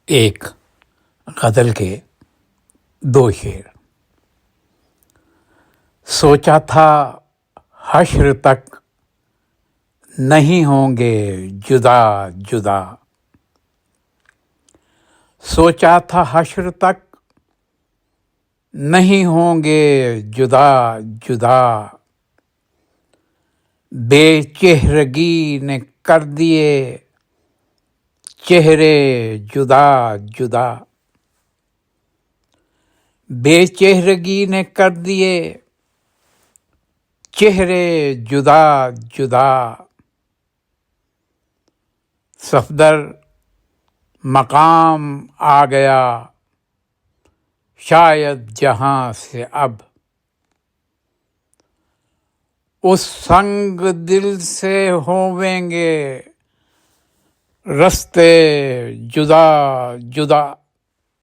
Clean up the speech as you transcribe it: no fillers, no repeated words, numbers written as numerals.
ایک غزل کے دو شعر۔ سوچا تھا حشر تک نہیں ہوں گے جدا جدا، سوچا تھا حشر تک نہیں ہوں گے جدا جدا، بے چہرگی نے کر دیے چہرے جدا جدا، بے چہرگی نے کر دیے چہرے جدا جدا، صفدر مقام آ گیا شاید جہاں سے اب، اس سنگ دل سے ہوویں گے رستے جدا جدا۔